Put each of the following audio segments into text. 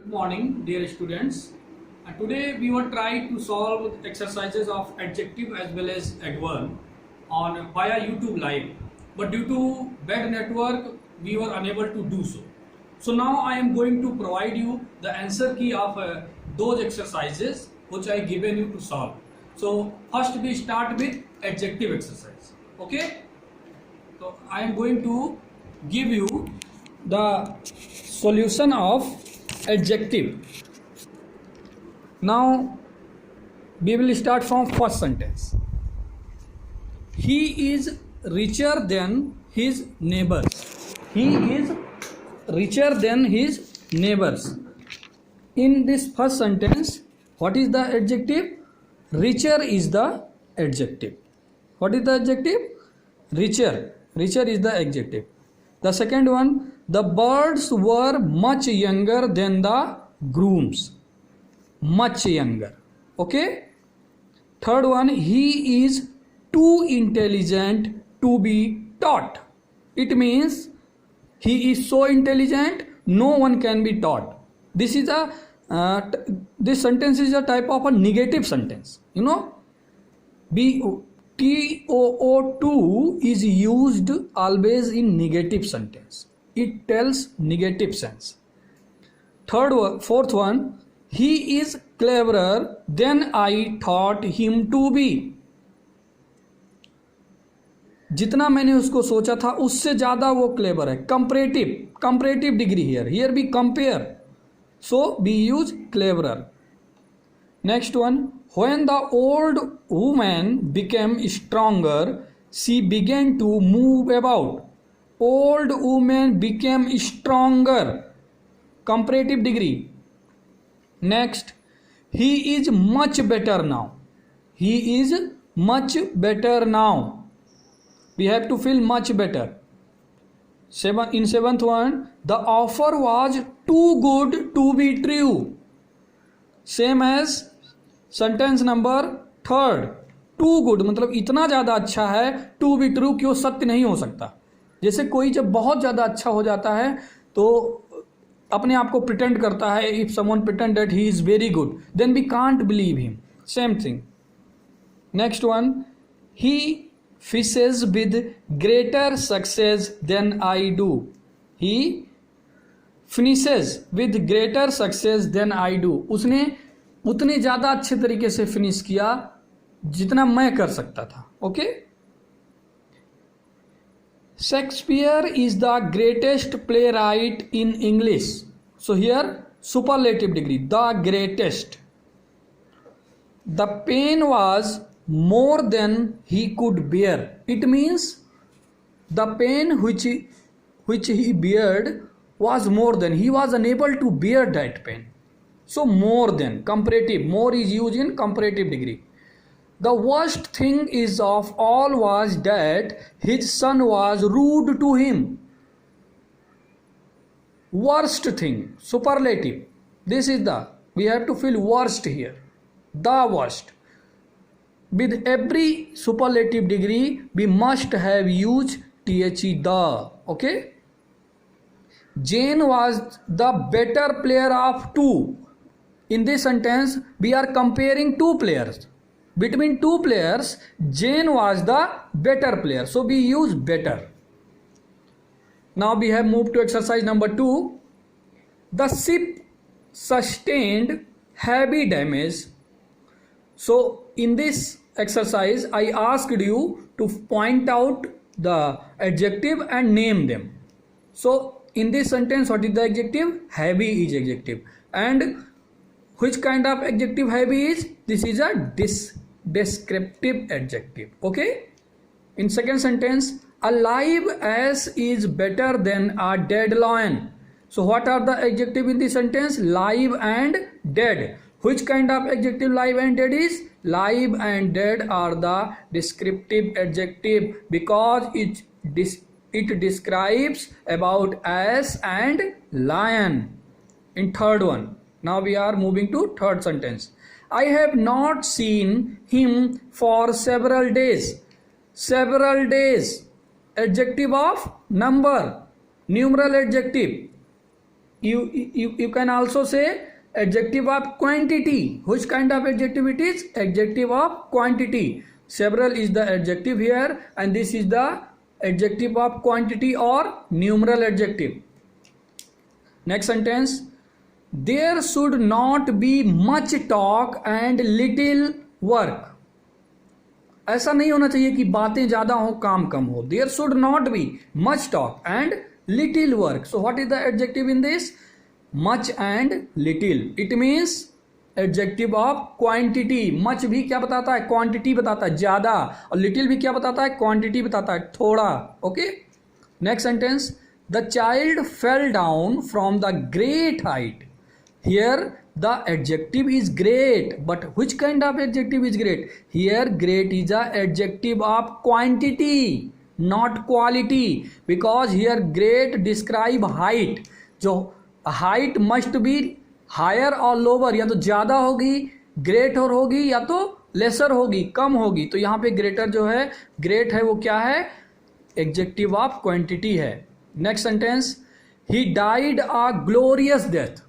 Good morning, dear students. Today we will try to solve exercises of adjective as well as adverb on via YouTube Live. But due to bad network, we were unable to do so. So now I am going to provide you the answer key of those exercises which I given you to solve. So first we start with adjective exercise. Okay. So I am going to give you the solution of adjective. Now we will start from first sentence. He is richer than his neighbors. He is richer than his neighbors. In this first sentence, what is the adjective? Richer is the adjective. What is the adjective? Richer. Richer is the adjective. The second one, the birds were much younger than the grooms. Much younger. Okay. Third one, he is too intelligent to be taught. It means he is so intelligent, no one can be taught. This is a this sentence is a type of a negative sentence. You know, TOO2 is used always in negative sentence. It tells negative sense. Fourth one, he is cleverer than I thought him to be. जितना मैंने उसको सोचा था उससे ज्यादा वो clever है. Comparative degree here we compare, so we use cleverer. Next one, when the old woman became stronger, she began to move about. Old woman became stronger. Comparative degree. Next, he is much better now. He is much better now. We have to feel much better. In seventh one, the offer was too good to be true. Same as sentence number third. Too good मतलब इतना ज़्यादा अच्छा है, to be true कि वो सत्य नहीं हो सकता. जैसे कोई जब बहुत ज़्यादा अच्छा हो जाता है तो अपने आप को प्रिटेंड करता है. If someone pretend that he is very good then we can't believe him. Same thing. Next one, he fishes with greater success than I do. He finishes with greater success than I do. उसने उतने ज़्यादा अच्छे तरीके से finish किया जितना मैं कर सकता था. Okay. Shakespeare is the greatest playwright in English. So here superlative degree, the greatest. The pain was more than he could bear. It means the pain which he beared was more than, he was unable to bear that pain. So more than, comparative, more is used in comparative degree. The worst thing is of all was that his son was rude to him. Worst thing, superlative. This is the, we have to feel worst here. The worst. With every superlative degree, we must have used the, the. Okay. Jane was the better player of two. In this sentence, we are comparing two players. Between two players, Jane was the better player. So we use better. Now we have moved to exercise number 2. The ship sustained heavy damage. So in this exercise, I asked you to point out the adjective and name them. So in this sentence, what is the adjective? Heavy is adjective. And which kind of adjective heavy is? This is a descriptive adjective. Okay. In second sentence, a live ass is better than a dead lion. So what are the adjective in this sentence? Live and dead. Which kind of adjective live and dead is? Live and dead are the descriptive adjective because it describes about ass and lion. In third one, now we are moving to third sentence. I have not seen him for several days. Several days. Adjective of number. Numeral adjective. You can also say adjective of quantity. Which kind of adjective it is? Adjective of quantity. Several is the adjective here, and this is the adjective of quantity or numeral adjective. Next sentence. There should not be much talk and little work. ऐसा नहीं होना चाहिए कि बातें ज्यादा हो काम कम हो. There should not be much talk and little work. So what is the adjective in this? Much and little. It means adjective of quantity. Much भी क्या बताता है? Quantity बताता है ज्यादा, और little भी क्या बताता है? Quantity बताता है थोड़ा. Okay. Next sentence. The child fell down from the great height. Here the adjective is great, but which kind of adjective is great? Here great is a adjective of quantity, not quality, because here great describe height. जो height must be higher or lower, या तो ज्यादा होगी great और होगी, या तो lesser होगी कम होगी. तो यहाँ पे greater जो है great है वो क्या है? Adjective of quantity है. Next sentence. He died a glorious death.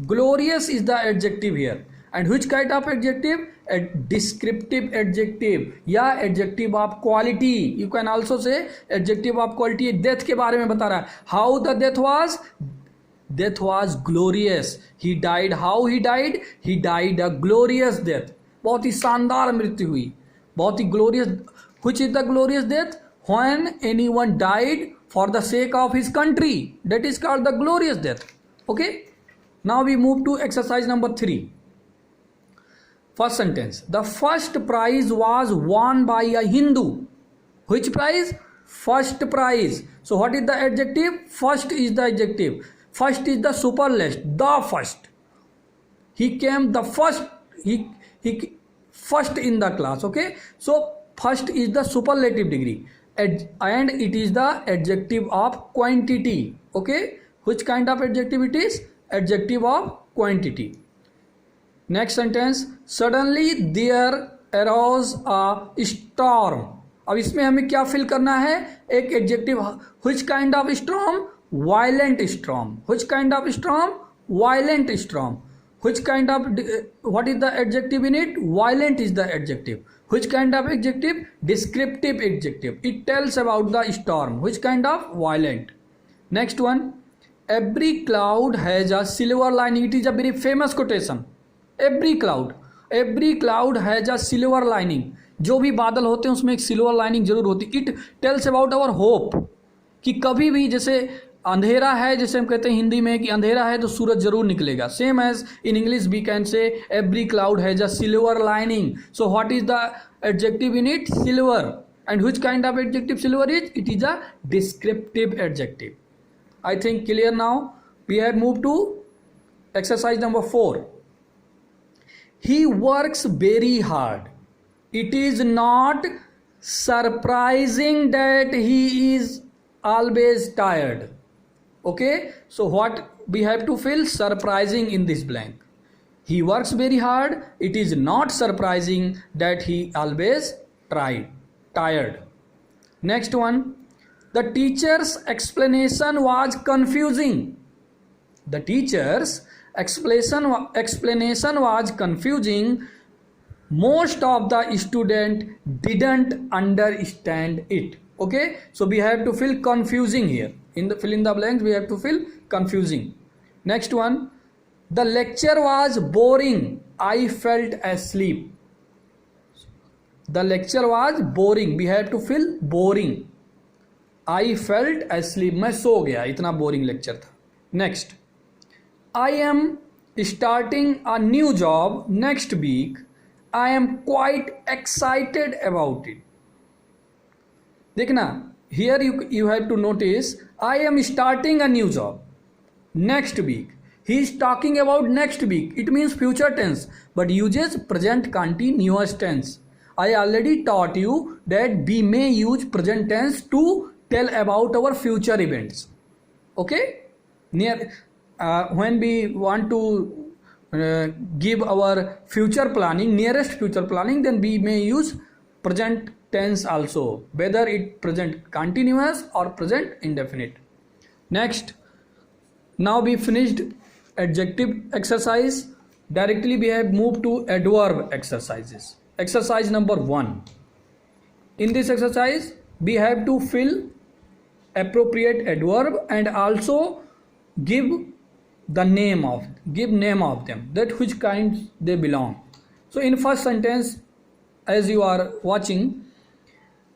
Glorious is the adjective here. And which kind of adjective? A descriptive adjective या adjective of quality. You can also say adjective of quality. Death के बारे में बता रहा है. How the death was? Death was glorious. He died. How he died? He died a glorious death. बहुत ही शानदार मृत्यु हुई, बहुत ही glorious. Which is the glorious death? When anyone died for the sake of his country. That is called the glorious death. Okay. Now we move to exercise number 3. First sentence. The first prize was won by a Hindu. Which prize? First prize. So what is the adjective? First is the adjective. First is the superlative. The first. He came the first. He first in the class. Okay. So first is the superlative degree. And it is the adjective of quantity. Okay. Which kind of adjective it is? Adjective of quantity. Next sentence. Suddenly there arose a storm. अब इसमें हमें क्या fill करना है? एक adjective. Which kind of storm? Violent storm. Which kind of storm? Violent storm. Which kind of what is the adjective in it? Violent is the adjective. Which kind of adjective? Descriptive adjective. It tells about the storm. Which kind of? Violent. Next one. Every cloud has a silver lining. It is a very famous quotation. Every cloud has a silver lining. जो भी बादल होते हैं उसमें एक silver lining जरूर होती है. It tells about our hope कि कभी भी जैसे अंधेरा है, जैसे हम कहते हैं हिंदी में कि अंधेरा है तो सूरज जरूर निकलेगा. Same as in English we can say every cloud has a silver lining. So what is the adjective in it? Silver. And which kind of adjective silver is? It is a descriptive adjective. I think clear now. We have moved to exercise number 4. He works very hard. It is not surprising that he is always tired. Okay. So what we have to fill? Surprising in this blank. He works very hard. It is not surprising that he always tired. Next one. The teacher's explanation was confusing. The teacher's explanation was confusing. Most of the student didn't understand it. Okay. So we have to fill confusing here. Fill in the blanks we have to fill confusing. Next one. The lecture was boring. I felt asleep. The lecture was boring. We have to fill boring. I felt asleep. मैं सो गया, इतना boring lecture था. Next. I am starting a new job next week. I am quite excited about it. देखना, here you have to notice I am starting a new job next week. He is talking about next week. It means future tense, but uses present continuous tense. I already taught you that we may use present tense to tell about our future events. Okay. When we want to give our future planning, nearest future planning, then we may use present tense also, whether it present continuous or present indefinite. Next, Now we finished adjective exercise. Directly we have moved to adverb exercises. Exercise number 1. In this exercise we have to fill appropriate adverb and also give name of them, that which kinds they belong. So in first sentence, as you are watching,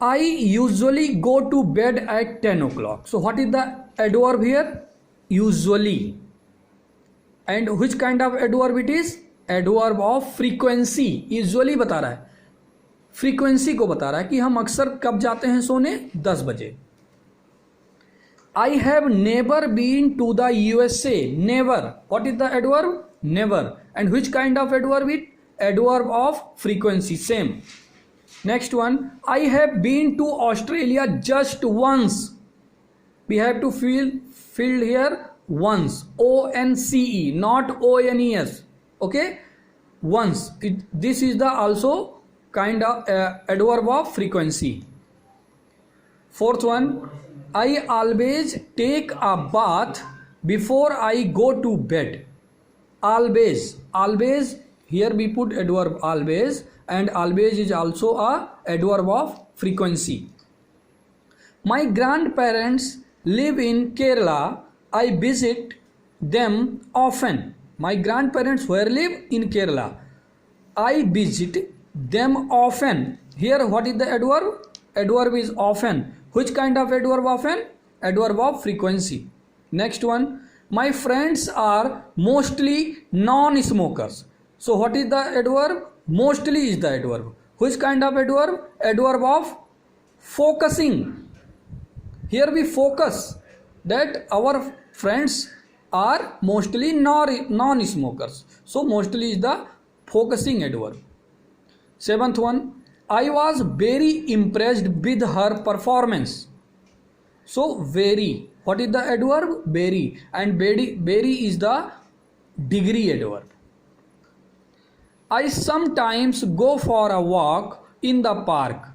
I usually go to bed at 10 o'clock. So what is the adverb here? Usually. And which kind of adverb it is? Adverb of frequency. Usually बता रहा है, frequency को बता रहा है कि हम अक्सर कब जाते हैं सोने? 10 बजे. I have never been to the USA. Never. What is the adverb? Never. And which kind of adverb it? Adverb of frequency. Same. Next one. I have been to Australia just once. We have to fill here once. O-N-C-E, not O-N-E-S. Okay? Once. This is the also kind of adverb of frequency. Fourth one. I always take a bath before I go to bed. Always. Always. Here we put adverb always, and always is also a adverb of frequency. My grandparents live in Kerala. I visit them often. My grandparents where live? In Kerala. I visit them often. Here what is the adverb? Adverb is often. Which kind of adverb often? Adverb of frequency. Next one. My friends are mostly non-smokers. So what is the adverb? Mostly is the adverb. Which kind of adverb? Adverb of focusing. Here we focus that our friends are mostly non-smokers. So mostly is the focusing adverb. Seventh one. I was very impressed with her performance. So very. What is the adverb? Very. And very is the degree adverb. I sometimes go for a walk in the park.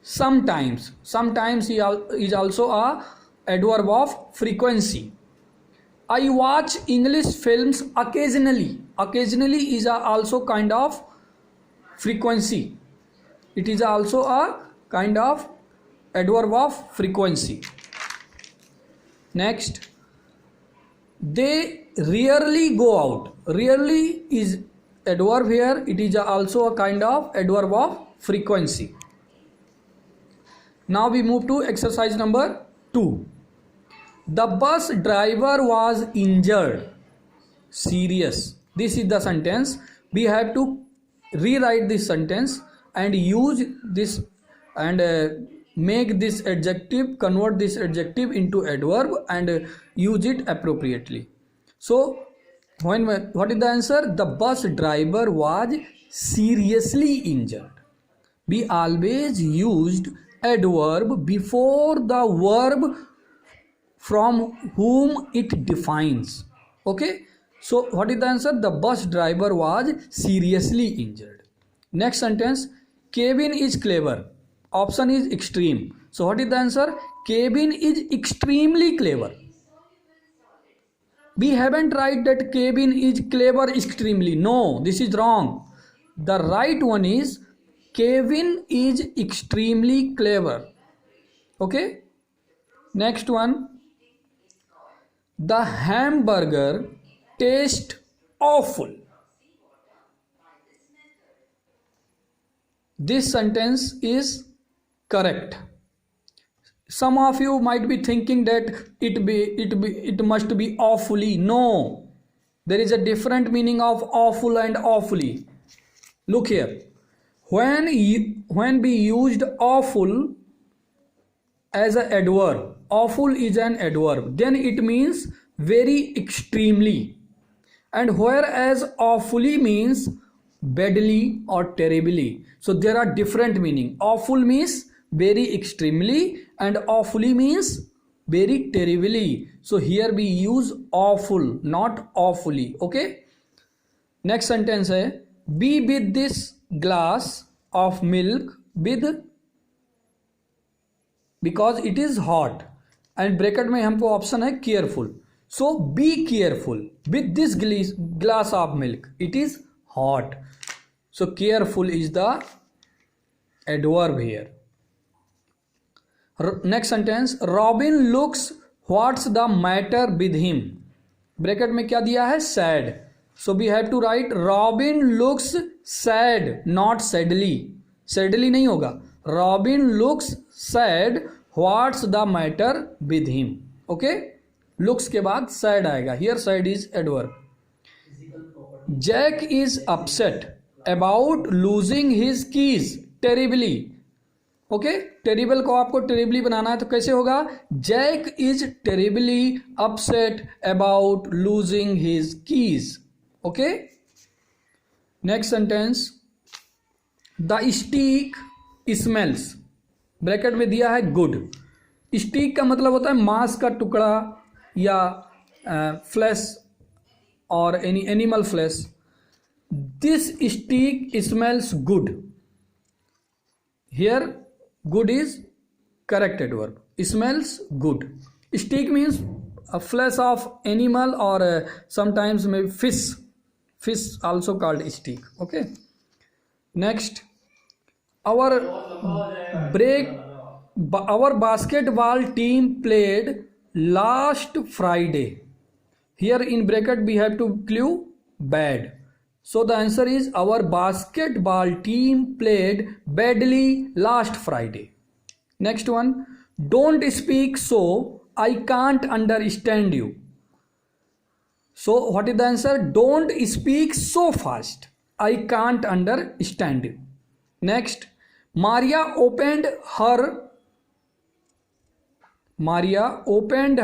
Sometimes. Sometimes is also a adverb of frequency. I watch English films occasionally. Occasionally is also kind of frequency. It is also a kind of adverb of frequency. Next, they rarely go out. Rarely is adverb here. It is also a kind of adverb of frequency. Now we move to exercise number 2. The bus driver was injured. Serious. This is the sentence. We have to rewrite this sentence and use this and make this adjective, convert this adjective into adverb and use it appropriately. So what is the answer? The bus driver was seriously injured. We always used adverb before the verb from whom it defines. Okay, so what is the answer? The bus driver was seriously injured. Next sentence. Kevin is clever. Option is extreme. So what is the answer? Kevin is extremely clever. We haven't write that Kevin is clever extremely. No, this is wrong. The right one is Kevin is extremely clever. Okay. Next one. The hamburger tastes awful. This sentence is correct. Some of you might be thinking that it must be awfully. No, there is a different meaning of awful and awfully. Look here. When we used awful as an adverb, awful is an adverb, then it means very extremely. And whereas awfully means badly or terribly. So there are different meaning. Awful means very extremely and awfully means very terribly. So here we use awful, not awfully. Okay. Next sentence है, be with this glass of milk with, because it is hot, and bracket में हमको option है careful. So be careful with this glass of milk, it is hot. So careful is the adverb here. Next sentence, Robin looks what's the matter with him. Bracket में क्या दिया है, sad. So we have to write Robin looks sad, not sadly. Sadly नहीं होगा, Robin looks sad what's the matter with him. Okay, looks के बाद sad आएगा. Here sad is adverb. Jack is upset about losing his keys terribly. Okay, terrible को आपको terribly बनाना है तो कैसे होगा, Jack is terribly upset about losing his keys. Okay, next sentence, the stick smells. Bracket में दिया है गुड. स्टिक का मतलब होता है मांस का टुकड़ा या फ्लैश और any animal flash. This stick smells good. Here good is correct adverb. Smells good. Steak means a flesh of animal or sometimes maybe fish also called steak. Okay, next, our basketball team played last Friday. Here in bracket we have to clue bad. So the answer is our basketball team played badly last Friday. Next one, don't speak so I can't understand you. So what is the answer, don't speak so fast I can't understand you. Next, Maria opened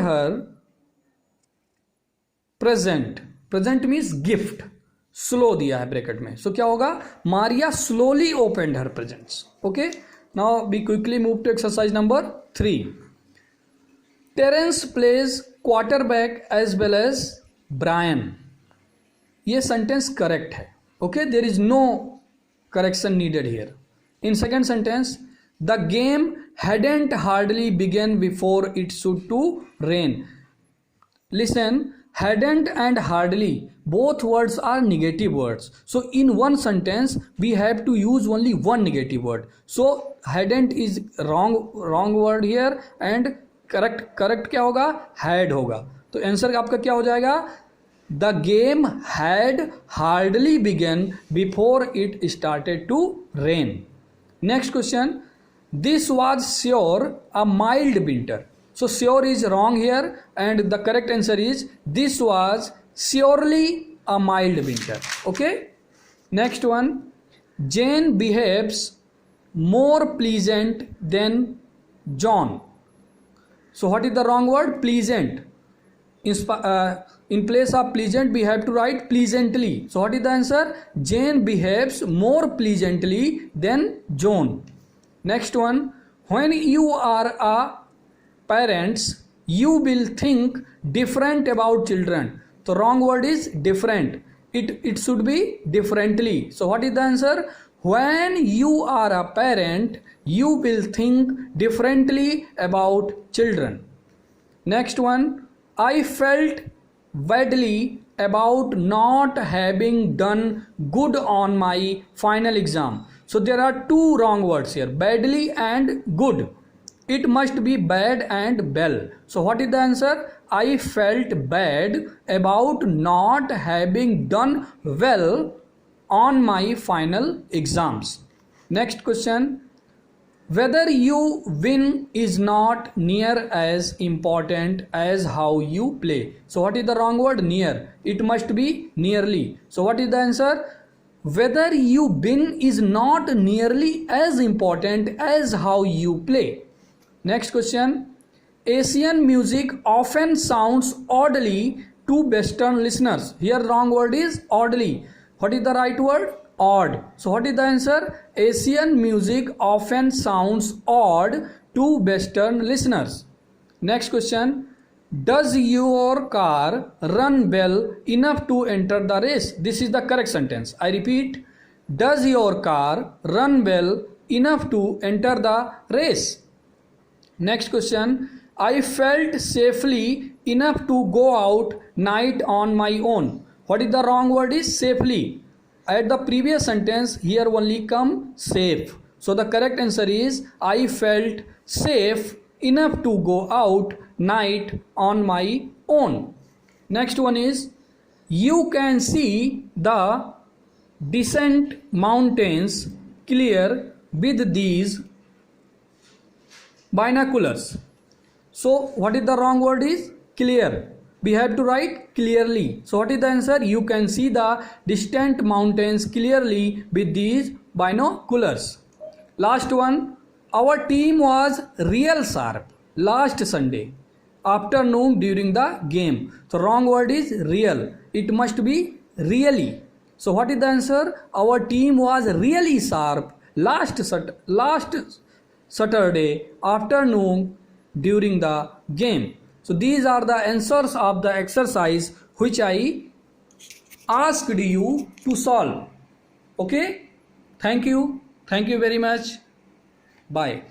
her present. Present means gift. Slow दिया है bracket में. So क्या होगा, Maria slowly opened her presents. Okay, now we quickly move to exercise number 3. Terrence plays quarterback as well as Brian. ये sentence correct है. Okay, there is no correction needed here. In second sentence, the game hadn't hardly begun before it should to rain. Listen, hadn't and hardly, both words are negative words. So in one sentence we have to use only one negative word. So hadn't is wrong word here and correct क्या होगा, had होगा. तो answer आपका क्या हो जाएगा, the game had hardly begun before it started to rain. Next question, this was sure a mild winter. So sure is wrong here and the correct answer is this was surely a mild winter. Okay, next one, Jane behaves more pleasant than John. So what is the wrong word, pleasant. In place of pleasant we have to write pleasantly. So what is the answer, Jane behaves more pleasantly than John. Next one, when you are a parents you will think different about children. So wrong word is different. It should be differently. So what is the answer, when you are a parent you will think differently about children. Next one, I felt badly about not having done good on my final exam. So there are two wrong words here, badly and good. It must be bad and well. So what is the answer, I felt bad about not having done well on my final exams. Next question, whether you win is not near as important as how you play. So what is the wrong word, near. It must be nearly. So what is the answer, whether you win is not nearly as important as how you play. Next question, Asian music often sounds oddly to Western listeners. Here wrong word is oddly. What is the right word, odd. So what is the answer, Asian music often sounds odd to Western listeners. Next question, does your car run well enough to enter the race. This is the correct sentence. I repeat, does your car run well enough to enter the race. Next question, I felt safely enough to go out night on my own. What is the wrong word is safely. At the previous sentence here only come safe. So the correct answer is I felt safe enough to go out night on my own. Next one is you can see the distant mountains clear with these binoculars. So what is the wrong word is clear. We have to write clearly. So what is the answer? You can see the distant mountains clearly with these binoculars. Last one. Our team was real sharp last Sunday afternoon during the game. So wrong word is real. It must be really. So what is the answer? Our team was really sharp last Saturday afternoon during the game. So these are the answers of the exercise which I asked you to solve. Okay? Thank you. Thank you very much. Bye.